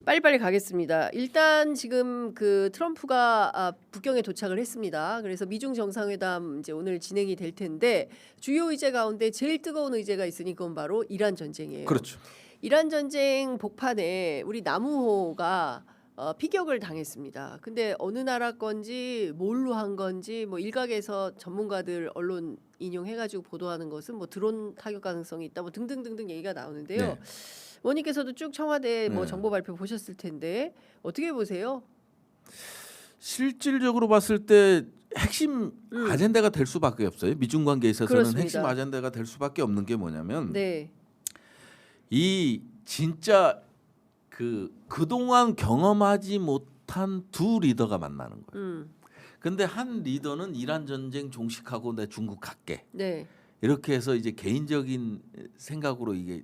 빨리빨리 가겠습니다. 일단 지금 그 트럼프가 북경에 도착을 했습니다. 그래서 미중 정상회담 이제 오늘 진행이 될 텐데 주요 의제 가운데 제일 뜨거운 의제가 있으니 그건 바로 이란 전쟁이에요. 그렇죠. 이란 전쟁 복판에 우리 남우호가 피격을 당했습니다. 근데 어느 나라 건지 뭘로 한 건지 뭐 일각에서 전문가들 언론 인용해가지고 보도하는 것은 뭐 드론 타격 가능성이 있다 뭐 등등등등 얘기가 나오는데요. 네. 원님께서도 쭉 청와대 뭐 네. 정보 발표 보셨을 텐데 어떻게 보세요? 실질적으로 봤을 때 핵심 아젠다가 될 수밖에 없어요. 미중 관계에 있어서는 그렇습니다. 핵심 아젠다가 될 수밖에 없는 게 뭐냐면 네, 이 진짜 그동안 경험하지 못한 두 리더가 만나는 거예요. 근데 한 리더는 이란 전쟁 종식하고 내 중국 갈게. 네, 이렇게 해서 이제 개인적인 생각으로 이게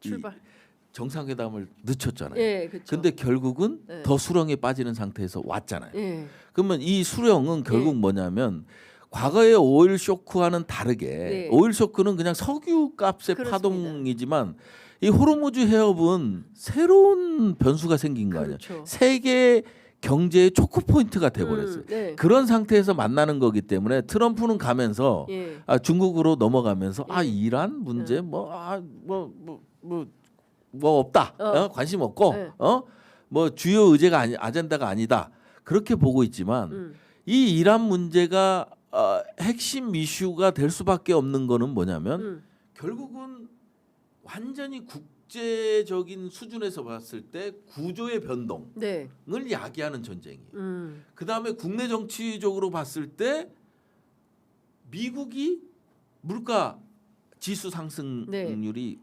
출발. 이 정상회담을 늦췄잖아요. 예, 그렇죠. 근데 결국은 네. 더 수렁에 빠지는 상태에서 왔잖아요. 예, 그러면 이 수령은 결국 네. 뭐냐면 과거의 오일 쇼크와는 다르게 네. 오일 쇼크는 그냥 석유 값의 그렇습니다. 파동이지만 이 호르무즈 해협은 새로운 변수가 생긴 거 아니에요. 그렇죠. 세계 경제의 초크 포인트가 돼버렸어요. 네, 그런 상태에서 만나는 거기 때문에 트럼프는 가면서 예, 중국으로 넘어가면서 예. 이란 문제 뭐 없다. 관심 없고 네. 뭐 주요 의제가 아젠다가 아니다. 그렇게 보고 있지만 이 이란 문제가 핵심 이슈가 될 수밖에 없는 거는 뭐냐면 결국은 완전히 국제적인 수준에서 봤을 때 구조의 변동을 네, 야기하는 전쟁이에요. 그다음에 국내 정치적으로 봤을 때 미국이 물가 지수 상승률이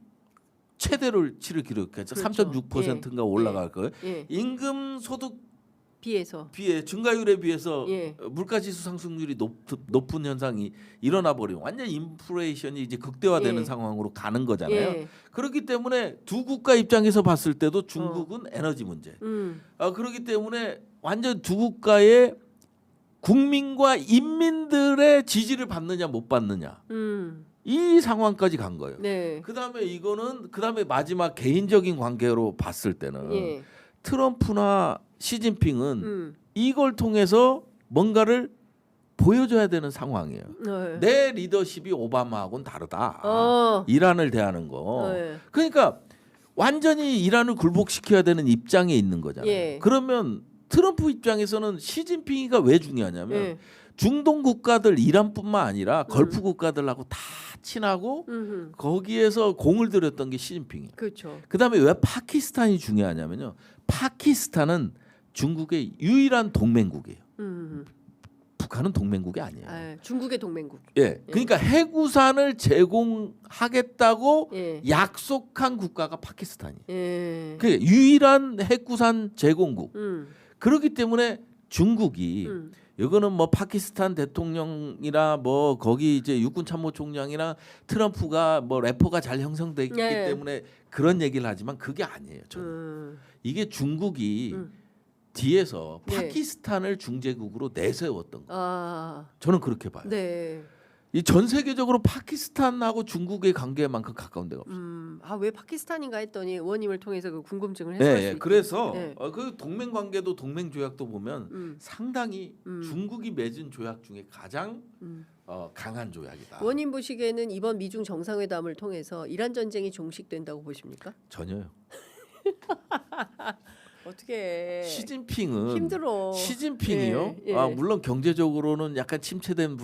최대를 기록했죠. 그렇죠. 3.6%인가 예. 올라갈 거예요. 예, 임금 소득 비해서 비해 증가율에 비해서 예. 물가 지수 상승률이 높은 현상이 일어나 버리면 완전 인플레이션이 이제 극대화되는 예. 상황으로 가는 거잖아요. 예, 그렇기 때문에 두 국가 입장에서 봤을 때도 중국은 에너지 문제. 그렇기 때문에 완전 두 국가의 국민과 인민들의 지지를 받느냐 못 받느냐 이 상황까지 간 거예요. 네, 그다음에 마지막 개인적인 관계로 봤을 때는 예, 트럼프나 시진핑은 이걸 통해서 뭔가를 보여줘야 되는 상황이에요. 네. 내 리더십이 오바마하고는 다르다. 이란을 대하는 거. 네. 그러니까 완전히 이란을 굴복시켜야 되는 입장에 있는 거잖아요. 예. 그러면 트럼프 입장에서는 시진핑이가 왜 중요하냐면 예. 중동 국가들 이란뿐만 아니라 걸프 국가들하고 다 친하고 거기에서 공을 들였던 게 시진핑이에요. 그렇죠. 그다음에 왜 파키스탄이 중요하냐면요. 파키스탄은 중국의 유일한 동맹국이에요. 북한은 동맹국이 아니에요. 중국의 동맹국. 예, 그러니까 해구산을 제공하겠다고 예. 약속한 국가가 파키스탄이에요. 예. 그 유일한 해구산 제공국. 그렇기 때문에 중국이 이거는 뭐 파키스탄 대통령이나 뭐 거기 이제 육군 참모총장이나 트럼프가 뭐 래퍼가 잘 형성돼 있기 네. 때문에 그런 얘기를 하지만 그게 아니에요. 저는 이게 중국이 뒤에서 네. 파키스탄을 중재국으로 내세웠던 거. 아, 저는 그렇게 봐요. 네. 이 전 세계적으로 파키스탄하고 중국의 관계만큼 가까운 데가 없어요. 왜 파키스탄인가 했더니 의원님을 통해서 그 궁금증을 네, 해소할 수 있게. 그래서 네. 그 동맹 관계도 동맹 조약도 보면 상당히 중국이 맺은 조약 중에 가장 강한 조약이다. 의원님 보시기에는 이번 미중 정상회담을 통해서 이란 전쟁이 종식된다고 보십니까? 전혀요. 어떻게 시진핑은 힘들어. 시진핑이요. 예, 예. 물론 경제적으로는 약간 침체된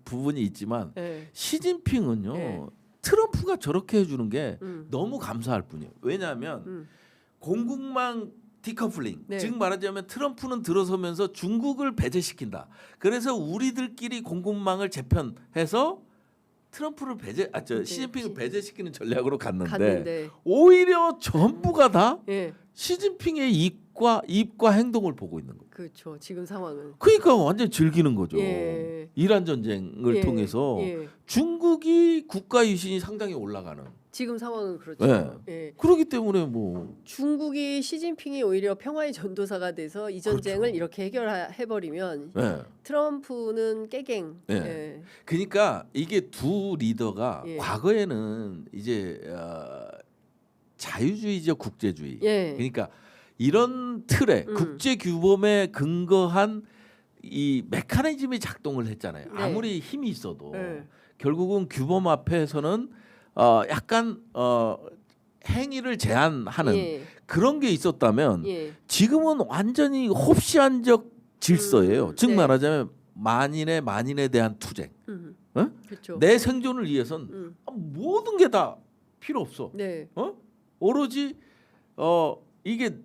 부분이 있지만 예. 시진핑은요. 예. 트럼프가 저렇게 해주는 게 너무 감사할 뿐이에요. 왜냐하면 공국망 디커플링, 네. 즉 말하자면 트럼프는 들어서면서 중국을 배제시킨다. 그래서 우리들끼리 공국망을 재편해서 트럼프를 시진핑을 배제시키는 전략으로 갔는데 오히려 전부가 다 예. 시진핑의 입과 행동을 보고 있는 거예요. 그렇죠. 지금 상황은. 그러니까 완전 즐기는 거죠. 예. 이란 전쟁을 예. 통해서 예. 중국이 국가 유신이 상당히 올라가는. 지금 상황은 그렇죠. 예. 예. 그렇기 때문에 뭐 중국이 시진핑이 오히려 평화의 전도사가 돼서 이 전쟁을 그렇죠. 이렇게 해결해 버리면 예. 트럼프는 깨갱. 예. 예. 그러니까 이게 두 리더가 예. 과거에는 이제 자유주의적 국제주의. 예. 그러니까 이런 틀에 국제 규범에 근거한 이 메커니즘이 작동을 했잖아요. 네. 아무리 힘이 있어도 네. 결국은 규범 앞에서는 약간 행위를 제한하는 예. 그런 게 있었다면 예. 지금은 완전히 홉시한적 질서예요. 즉 네. 말하자면 만인에 대한 투쟁. 어? 그렇죠. 내 생존을 위해선 모든 게 다 필요 없어. 네. 오로지 이게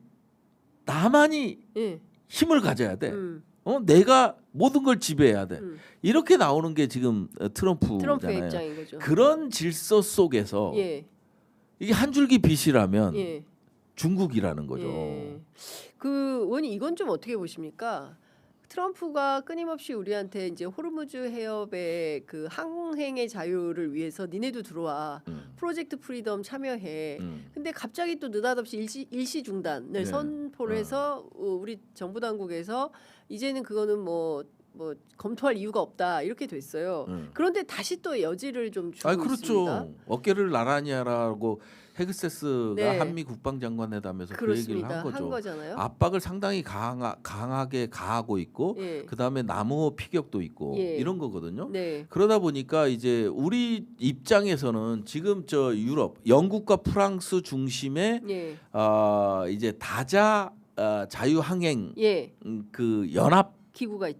나만이 예. 힘을 가져야 돼. 음. 내가 모든 걸 지배해야 돼. 음. 이렇게 나오는 게 지금 트럼프의 트럼프잖아요. 입장인 거죠. 그런 질서 속에서 예. 이게 한 줄기 빛이라면 예. 중국이라는 거죠. 예. 그 의원님 이건 좀 어떻게 보십니까? 트럼프가 끊임없이 우리한테 이제 호르무즈 해협의 그 항행의 자유를 위해서 니네도 들어와 프로젝트 프리덤 참여해. 근데 갑자기 또 느닷없이 일시 중단을 네. 선포를 해서 우리 정부 당국에서 이제는 그거는 뭐 검토할 이유가 없다 이렇게 됐어요. 그런데 다시 또 여지를 좀 주고 그렇죠. 있습니다. 어깨를 나란히 하라고 헤그세스가 네. 한미 국방장관회담에서 그 얘기를 그렇습니다. 한 거죠. 한 거잖아요. 압박을 상당히 강하게 가하고 있고 예. 그다음에 남호 피격도 있고 예. 이런 거거든요. 네. 그러다 보니까 이제 우리 입장에서는 지금 저 유럽, 영국과 프랑스 중심의 예. 이제 다자 자유항행 예. 그 연합 기구가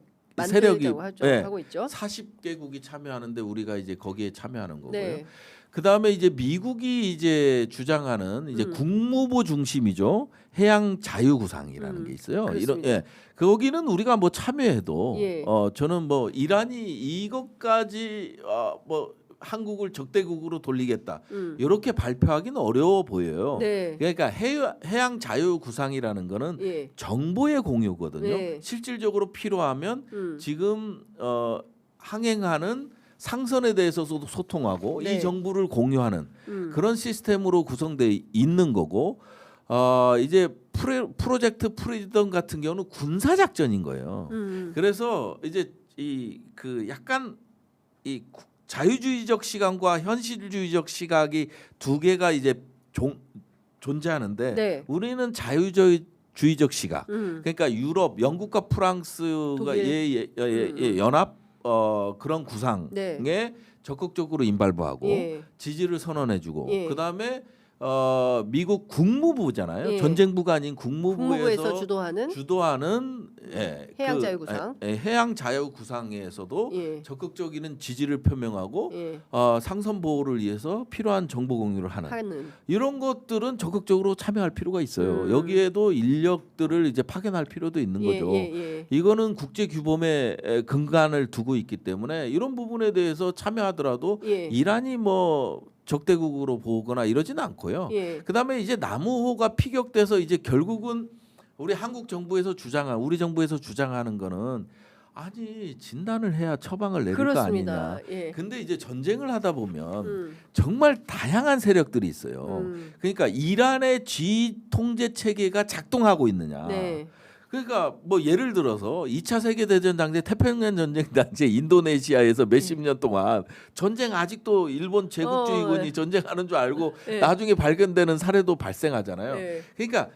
세력이 만들자고 하고 있죠. 40개국이 참여하는데 우리가 이제 거기에 참여하는 거고요. 네. 그다음에 이제 미국이 이제 주장하는 이제 국무부 중심이죠. 해양 자유 구상이라는 게 있어요. 그렇습니다. 거기는 우리가 뭐 참여해도 예. 저는 뭐 이란이 이것까지 뭐 한국을 적대국으로 돌리겠다. 이렇게 발표하기는 어려워 보여요. 네. 그러니까 해양 자유 구상이라는 거는 예. 정보의 공유거든요. 네. 실질적으로 필요하면 지금 항행하는 상선에 대해서도 소통하고 네. 이 정보를 공유하는 그런 시스템으로 구성돼 있는 거고 이제 프로젝트 프리덤 같은 경우는 군사 작전인 거예요. 그래서 이제 이 그 약간 이 자유주의적 시각과 현실주의적 시각이 두 개가 이제 존재하는데 네. 우리는 자유주의적 시각. 그러니까 유럽, 영국과 프랑스가 독일. 연합 그런 구상에 네. 적극적으로 임발부하고 예. 지지를 선언해주고 예. 그다음에 미국 국무부잖아요. 예. 전쟁부가 아닌 국무부에서 주도하는 해양 자유 구상. 해양 자유 구상에서도 예. 적극적인 지지를 표명하고 예. 상선 보호를 위해서 필요한 정보 공유를 하는 이런 것들은 적극적으로 참여할 필요가 있어요. 여기에도 인력들을 이제 파견할 필요도 있는 거죠. 이거는 국제 규범에 근간을 두고 있기 때문에 이런 부분에 대해서 참여하더라도 이란이 뭐 적대국으로 보거나 이러지는 않고요. 그다음에 이제 남우호가 피격돼서 이제 결국은 우리 한국 정부에서 우리 정부에서 주장하는 거는 아니 진단을 해야 처방을 내릴 그렇습니다. 거 아니냐. 예. 근데 이제 전쟁을 하다 보면 정말 다양한 세력들이 있어요. 그러니까 이란의 지휘 통제 체계가 작동하고 있느냐. 네. 그러니까 뭐 예를 들어서 2차 세계 대전 당시에 태평양 전쟁 당시에 인도네시아에서 몇십 년 동안 전쟁 아직도 일본 제국주의군이 전쟁하는 줄 알고 나중에 발견되는 사례도 발생하잖아요. 그러니까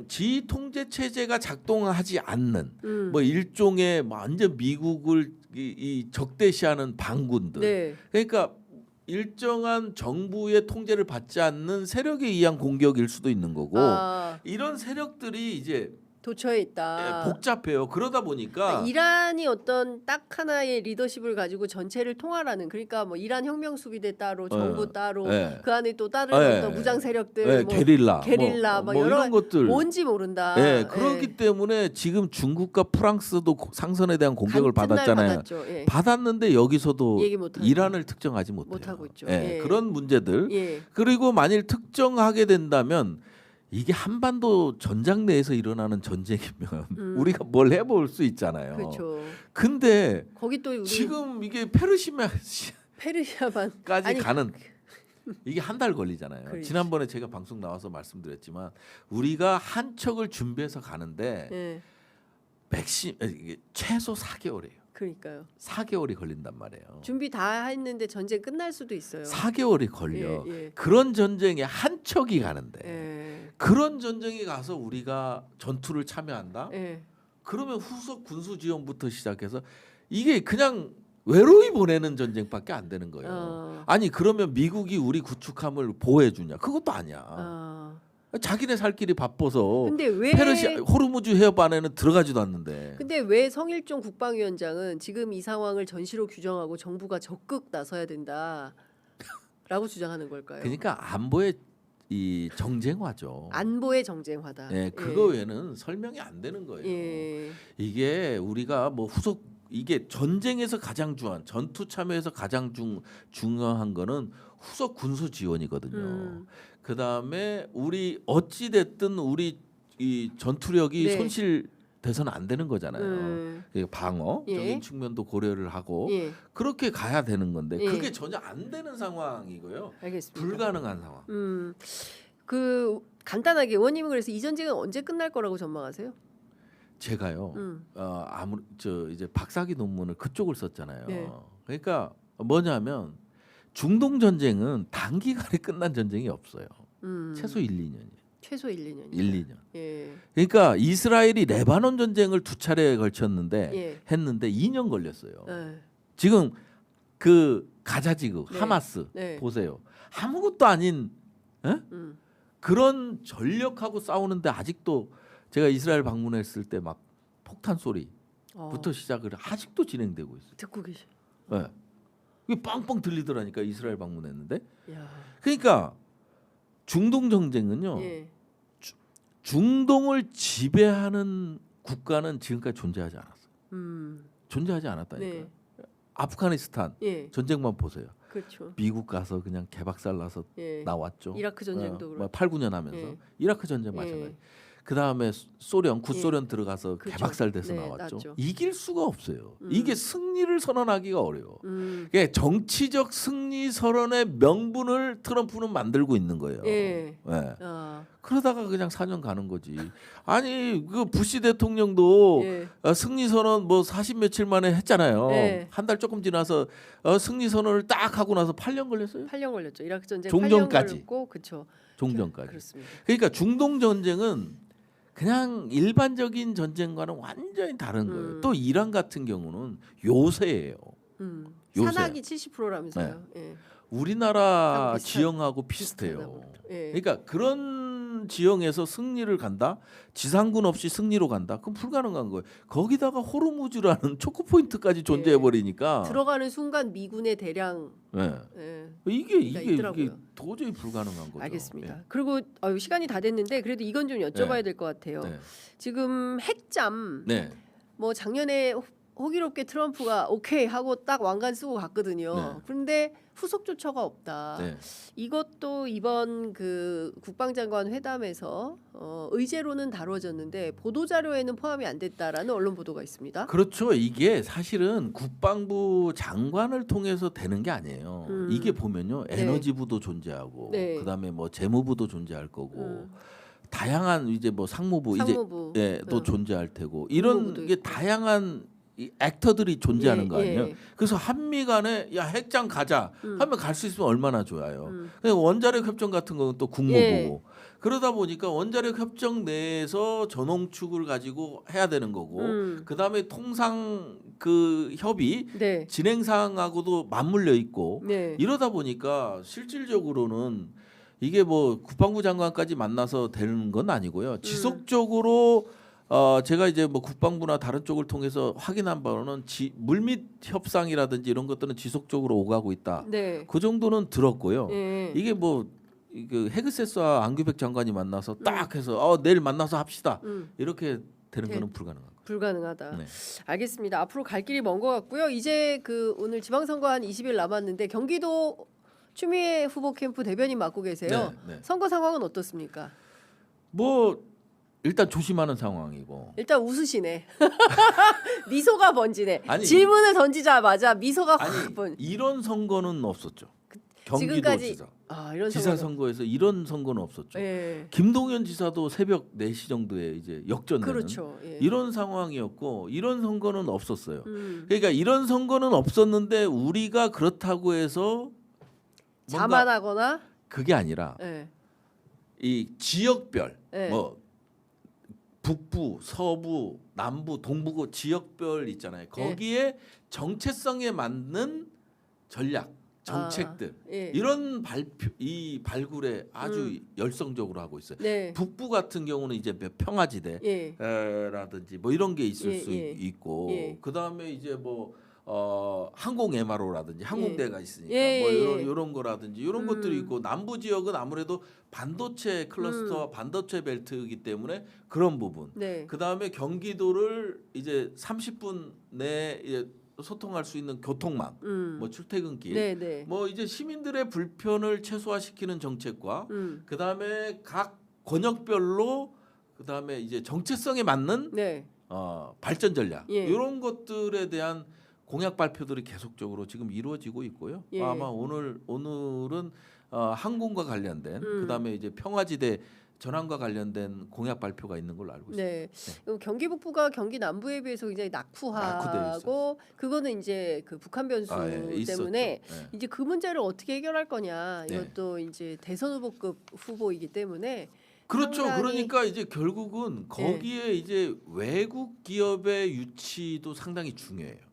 지휘 통제 체제가 작동하지 않는 뭐 일종의 완전 미국을 이 적대시하는 반군들. 그러니까 일정한 정부의 통제를 받지 않는 세력에 의한 공격일 수도 있는 거고 이런 세력들이 이제 도처에 있다. 복잡해요. 그러다 보니까 이란이 어떤 딱 하나의 리더십을 가지고 전체를 통할하는 그러니까 뭐 이란 혁명 수비대 따로 정부 따로 그 안에 또 다른 어떤 무장 세력들 뭐 게릴라 뭐 여러 이런 것들 뭔지 모른다. 그렇기 때문에 지금 중국과 프랑스도 상선에 대한 공격을 받았잖아요. 받았는데 여기서도 이란을 특정하지 못하고 있죠. 그런 문제들. 그리고 만일 특정하게 된다면 이게 한반도 전장 내에서 일어나는 전쟁이면 우리가 뭘 해볼 수 있잖아요. 그렇죠. 근데 거기 또 지금 이게 페르시아반까지 가는 이게 한 달 걸리잖아요. 그렇지. 지난번에 제가 방송 나와서 말씀드렸지만 우리가 한 척을 준비해서 가는데 최소 4개월이에요. 그러니까요. 4개월이 걸린단 말이에요. 준비 다 했는데 전쟁 끝날 수도 있어요. 4개월이 걸려. 예, 예. 그런 전쟁에 한 척이 가는데 예. 그런 전쟁에 가서 우리가 전투를 참여한다? 예. 그러면 후속 군수 지원부터 시작해서 이게 그냥 외로이 보내는 전쟁밖에 안 되는 거예요. 아니 그러면 미국이 우리 구축함을 보호해 주냐? 그것도 아니야. 자기네 살 길이 바빠서 근데 왜 호르무즈 해협 안에는 들어가지도 않는데. 근데 왜 성일종 국방위원장은 지금 이 상황을 전시로 규정하고 정부가 적극 나서야 된다라고 주장하는 걸까요? 그러니까 안보의 이 정쟁화죠. 안보의 정쟁화다. 예, 그거 외에는 설명이 안 되는 거예요. 예. 이게 우리가 뭐 후속 이게 전쟁에서 가장 중요한 전투 참여에서 가장 중요한 거는 후속 군수 지원이거든요. 그다음에 우리 어찌 됐든 우리 이 전투력이 네. 손실돼서는 안 되는 거잖아요. 방어적인 예. 측면도 고려를 하고 예. 그렇게 가야 되는 건데 예. 그게 전혀 안 되는 상황이고요. 알겠습니다. 불가능한 상황. 그 간단하게 의원님은 그래서 이 전쟁은 언제 끝날 거라고 전망하세요? 제가요. 이제 박사기 논문을 그쪽을 썼잖아요. 네. 그러니까 뭐냐면 중동 전쟁은 단기간에 끝난 전쟁이 없어요. 최소 1, 2년이에요. 최소 1, 2년. 1, 2년. 예. 그러니까 이스라엘이 레바논 전쟁을 2차례에 걸쳤는데 예. 했는데 2년 걸렸어요. 예. 지금 그 가자 지구 네. 하마스 네. 보세요. 아무것도 아닌 그런 전력하고 싸우는데 아직도 제가 이스라엘 방문했을 때 막 폭탄 소리부터 시작을 아직도 진행되고 있어요. 듣고 계시. 네. 이게 빵빵 들리더라니까 이스라엘 방문했는데. 야. 그러니까 중동 전쟁은요. 예. 중동을 지배하는 국가는 지금까지 존재하지 않았어요. 존재하지 않았다니까. 네. 아프가니스탄 예. 전쟁만 보세요. 그렇죠. 미국 가서 그냥 개박살 나서 예. 나왔죠. 이라크 전쟁도 그렇고. 8, 9년 하면서 예. 이라크 전쟁 마찬가지. 예. 그다음에 소련 구소련 들어가서 그렇죠. 개박살돼서 네, 나왔죠. 났죠. 이길 수가 없어요. 이게 승리를 선언하기가 어려워. 그러니까 정치적 승리 선언의 명분을 트럼프는 만들고 있는 거예요. 예. 네. 아. 그러다가 그냥 4년 가는 거지. 아니 그 부시 대통령도 예. 승리 선언 뭐 40 며칠 만에 했잖아요. 네. 한 달 조금 지나서 승리 선언을 딱 하고 나서 8년 걸렸어요. 8년 걸렸죠. 이라크 전쟁 종전까지. 8년 걸렸고 그렇죠. 종전까지. 그렇습니다. 그러니까 중동 전쟁은 그냥 일반적인 전쟁과는 완전히 다른 거예요. 또 이란 같은 경우는 요새예요. 요새. 산악이 70%라면서요. 예. 우리나라 비슷한- 지형하고 비슷해요. 비슷하나 예. 그러니까 그런 지형에서 승리를 간다, 지상군 없이 승리로 간다, 그건 불가능한 거예요. 거기다가 호르무즈라는 초크 포인트까지 존재해 버리니까 들어가는 순간 미군의 대량 네. 예. 이게 있더라고요. 도저히 불가능한 거죠. 알겠습니다. 예. 그리고 시간이 다 됐는데 그래도 이건 좀 여쭤봐야 네. 될 것 같아요. 네. 지금 핵잠 네. 뭐 작년에 호기롭게 트럼프가 오케이 하고 딱 왕관 쓰고 갔거든요. 네. 그런데 후속 조처가 없다. 네. 이것도 이번 그 국방장관 회담에서 의제로는 다뤄졌는데 보도 자료에는 포함이 안 됐다라는 언론 보도가 있습니다. 그렇죠. 이게 사실은 국방부 장관을 통해서 되는 게 아니에요. 이게 보면요, 네. 에너지부도 존재하고, 네. 그다음에 뭐 재무부도 존재할 거고, 다양한 이제 뭐 상무부, 상무부. 이제 또 존재할 테고, 이런 국무부도 게 있고. 다양한 이 액터들이 존재하는 예, 거 아니에요. 예. 그래서 한미 간에 야 핵장 가자 하면 갈 수 있으면 얼마나 좋아요. 그냥 원자력 협정 같은 거는 또 국무부고. 예. 그러다 보니까 원자력 협정 내에서 전홍축을 가지고 해야 되는 거고, 그다음에 통상 그 협의 네. 진행 사항하고도 맞물려 있고, 네. 이러다 보니까 실질적으로는 이게 뭐 국방부 장관까지 만나서 되는 건 아니고요. 지속적으로 제가 이제 뭐 국방부나 다른 쪽을 통해서 확인한 바로는 물밑 협상이라든지 이런 것들은 지속적으로 오가고 있다. 네. 그 정도는 들었고요. 예. 이게 뭐 그 헤그세스와 안규백 장관이 만나서 딱 해서 내일 만나서 합시다. 이렇게 되는 네. 거는 불가능한 거죠. 불가능하다. 네. 알겠습니다. 앞으로 갈 길이 먼 것 같고요. 이제 그 오늘 지방선거 한 20일 남았는데 경기도 추미애 후보 캠프 대변인 맡고 계세요. 네, 네. 선거 상황은 어떻습니까? 뭐 일단 조심하는 상황이고. 일단 웃으시네. 미소가 번지네. 아니, 질문을 던지자마자 미소가 아니 확 번. 이런 선거는 없었죠. 지금까지 경기도지사 이런 지사 선거는 선거에서 이런 선거는 없었죠. 예. 김동연 지사도 새벽 4시 정도에 이제 역전되는 그렇죠. 예. 이런 상황이었고 이런 선거는 없었어요. 음. 그러니까 이런 선거는 없었는데 우리가 그렇다고 해서 뭔가 자만하거나 그게 아니라 예. 이 지역별 예. 뭐 북부, 서부, 남부, 동부 지역별 있잖아요. 거기에 정체성에 맞는 전략, 정책들 예. 이런 발굴에 아주 열성적으로 하고 있어요. 네. 북부 같은 경우는 이제 평화지대 예. 라든지 뭐 이런 게 있을 예, 수 예. 있고 예. 그다음에 이제 뭐 항공 MRO라든지 항공대가 있으니까 예, 뭐 예. 이런 거라든지 이런 것들이 있고 남부 지역은 아무래도 반도체 클러스터와 반도체 벨트이기 때문에 그런 부분. 네. 그다음에 경기도를 이제 30분 내에 이제 소통할 수 있는 교통망, 뭐 출퇴근길, 네, 네. 뭐 이제 시민들의 불편을 최소화시키는 정책과 그다음에 각 권역별로 그다음에 이제 정체성에 맞는 네. 발전 전략 예. 이런 것들에 대한 공약 발표들이 계속적으로 지금 이루어지고 있고요. 예. 아마 오늘은 항공과 관련된 그다음에 이제 평화지대 전환과 관련된 공약 발표가 있는 걸로 알고 있습니다. 네. 경기 북부가 경기 남부에 비해서 굉장히 낙후하고 그거는 이제 그 북한 변수 때문에 있었죠. 이제 그 문제를 어떻게 해결할 거냐. 네. 이것도 이제 대선 후보급 후보이기 때문에 그렇죠. 상당히 그러니까 이제 결국은 거기에 이제 외국 기업의 유치도 상당히 중요해요.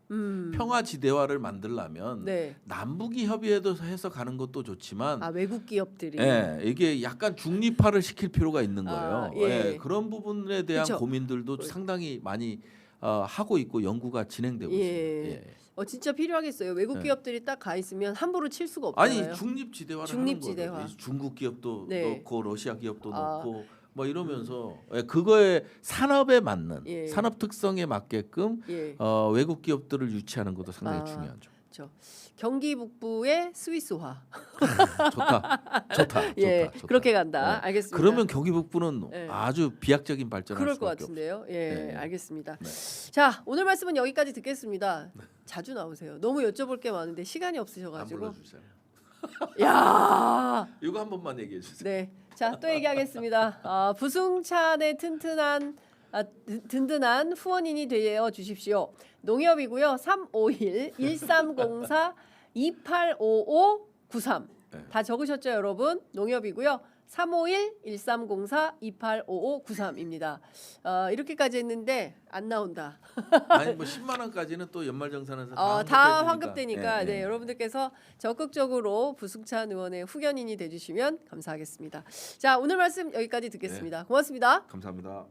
평화지대화를 만들려면 네. 남북이 협의해서 가는 것도 좋지만 외국 기업들이 이게 약간 중립화를 시킬 필요가 있는 거예요. 예. 그런 부분에 대한 그쵸. 고민들도 상당히 많이 하고 있고 연구가 진행되고 있습니다. 예. 진짜 필요하겠어요. 외국 네. 기업들이 딱 가 있으면 함부로 칠 수가 없잖아요. 아니 중립지대화를 중립지대화. 하는 거죠. 중국 기업도 네. 넣고 러시아 기업도 넣고 뭐 이러면서 그거에 산업에 맞는 산업 특성에 맞게끔 외국 기업들을 유치하는 것도 상당히 중요하죠. 그렇죠. 경기 북부의 스위스화. 좋다. 그렇게 간다. 알겠습니다. 그러면 경기 북부는 아주 비약적인 발전을 그럴 할 것 수밖에 같은데요. 없어요. 알겠습니다. 네. 자, 오늘 말씀은 여기까지 듣겠습니다. 자주 나오세요. 너무 여쭤볼 게 많은데 시간이 안 없으셔가지고. 불러주세요. 야, 이거 한 번만 얘기해 주세요. 네. 자, 또 얘기하겠습니다. 부승찬의 든든한 후원인이 되어 주십시오. 농협이고요. 351-1304-2855-93. 다 적으셨죠, 여러분? 농협이고요. 351-1304-2855-93입니다. 이렇게까지 했는데 안 나온다. 아니 뭐 10만 원까지는 또 연말정산에서 다 환급되니까 네, 여러분들께서 적극적으로 부승찬 의원의 후견인이 돼주시면 감사하겠습니다. 자, 오늘 말씀 여기까지 듣겠습니다. 고맙습니다. 감사합니다.